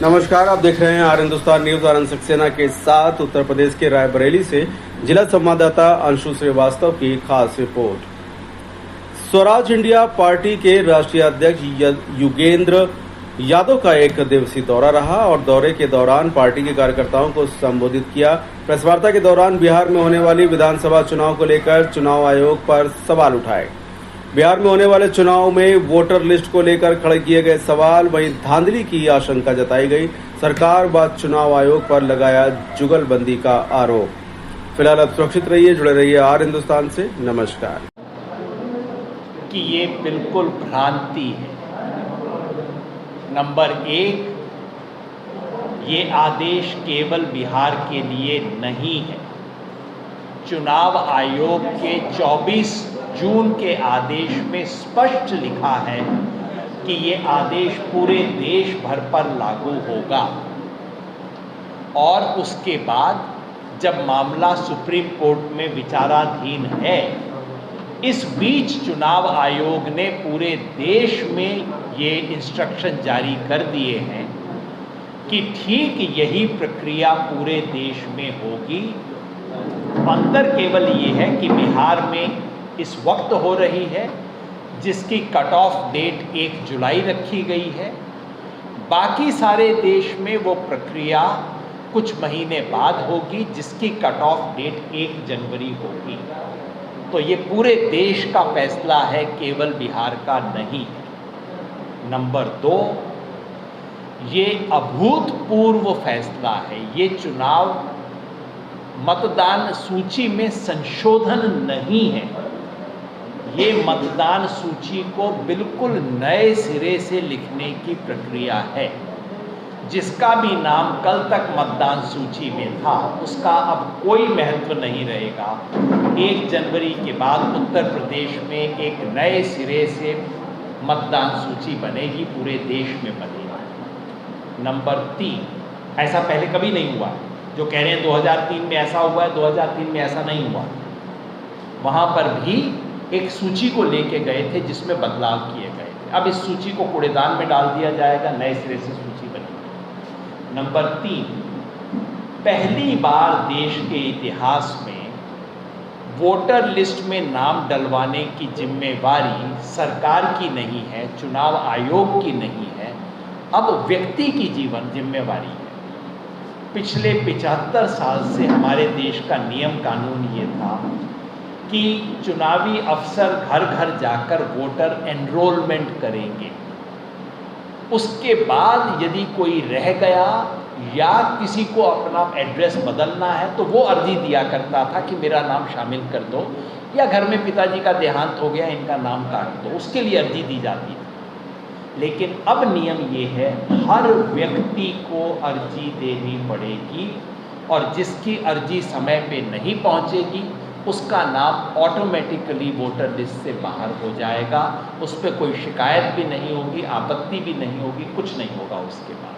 नमस्कार, आप देख रहे हैं आर हिंदुस्तान न्यूज। आनंद सक्सेना के साथ उत्तर प्रदेश के रायबरेली से जिला संवाददाता अंशु श्रीवास्तव की खास रिपोर्ट। स्वराज इंडिया पार्टी के राष्ट्रीय अध्यक्ष युगेंद्र यादव का एक दिवसीय दौरा रहा और दौरे के दौरान पार्टी के कार्यकर्ताओं को संबोधित किया। प्रेस वार्ता के दौरान बिहार में होने वाली विधानसभा चुनाव को लेकर चुनाव आयोग पर सवाल उठाए। बिहार में होने वाले चुनाव में वोटर लिस्ट को लेकर खड़े किए गए सवाल, वहीं धांधली की आशंका जताई गई। सरकार बाद चुनाव आयोग पर लगाया जुगलबंदी का आरोप। फिलहाल अब सुरक्षित रहिए, जुड़े रहिए आर हिंदुस्तान से। नमस्कार। कि ये बिल्कुल भ्रांति है। नंबर एक, ये आदेश केवल बिहार के लिए नहीं है। चुनाव आयोग के 24 जून के आदेश में स्पष्ट लिखा है कि ये आदेश पूरे देश भर पर लागू होगा और उसके बाद जब मामला सुप्रीम कोर्ट में विचाराधीन है, इस बीच चुनाव आयोग ने पूरे देश में ये इंस्ट्रक्शन जारी कर दिए हैं कि ठीक यही प्रक्रिया पूरे देश में होगी। अंतर केवल ये है कि बिहार में इस वक्त हो रही है, जिसकी कट ऑफ डेट 1 जुलाई रखी गई है। बाकी सारे देश में वो प्रक्रिया कुछ महीने बाद होगी, जिसकी कट ऑफ डेट 1 जनवरी होगी। तो ये पूरे देश का फैसला है, केवल बिहार का नहीं है। नंबर 2, ये अभूतपूर्व फैसला है। ये चुनाव मतदान सूची में संशोधन नहीं है, ये मतदान सूची को बिल्कुल नए सिरे से लिखने की प्रक्रिया है। जिसका भी नाम कल तक मतदान सूची में था, उसका अब कोई महत्व नहीं रहेगा। 1 जनवरी के बाद उत्तर प्रदेश में एक नए सिरे से मतदान सूची बनेगी, पूरे देश में बनेगी। नंबर 3, ऐसा पहले कभी नहीं हुआ। जो कह रहे हैं 2003 में ऐसा हुआ है, 2003 में ऐसा नहीं हुआ। वहाँ पर भी एक सूची को लेके गए थे जिसमें बदलाव किए गए थे। अब इस सूची को कूड़ेदान में डाल दिया जाएगा, नए सिरे से सूची बनेगी। नंबर 3, पहली बार देश के इतिहास में वोटर लिस्ट में नाम डलवाने की जिम्मेवारी सरकार की नहीं है, चुनाव आयोग की नहीं है, अब व्यक्ति की जीवन जिम्मेवारी है। पिछले 75 साल से हमारे देश का नियम कानून ये था कि चुनावी अफसर घर घर जाकर वोटर एनरोलमेंट करेंगे। उसके बाद यदि कोई रह गया या किसी को अपना एड्रेस बदलना है तो वो अर्जी दिया करता था कि मेरा नाम शामिल कर दो, या घर में पिताजी का देहांत हो गया, इनका नाम काट दो, उसके लिए अर्जी दी जाती थी। लेकिन अब नियम ये है, हर व्यक्ति को अर्जी देनी पड़ेगी और जिसकी अर्जी समय पे नहीं पहुंचेगी उसका नाम ऑटोमेटिकली वोटर लिस्ट से बाहर हो जाएगा। उस पर कोई शिकायत भी नहीं होगी, आपत्ति भी नहीं होगी, कुछ नहीं होगा उसके बाद।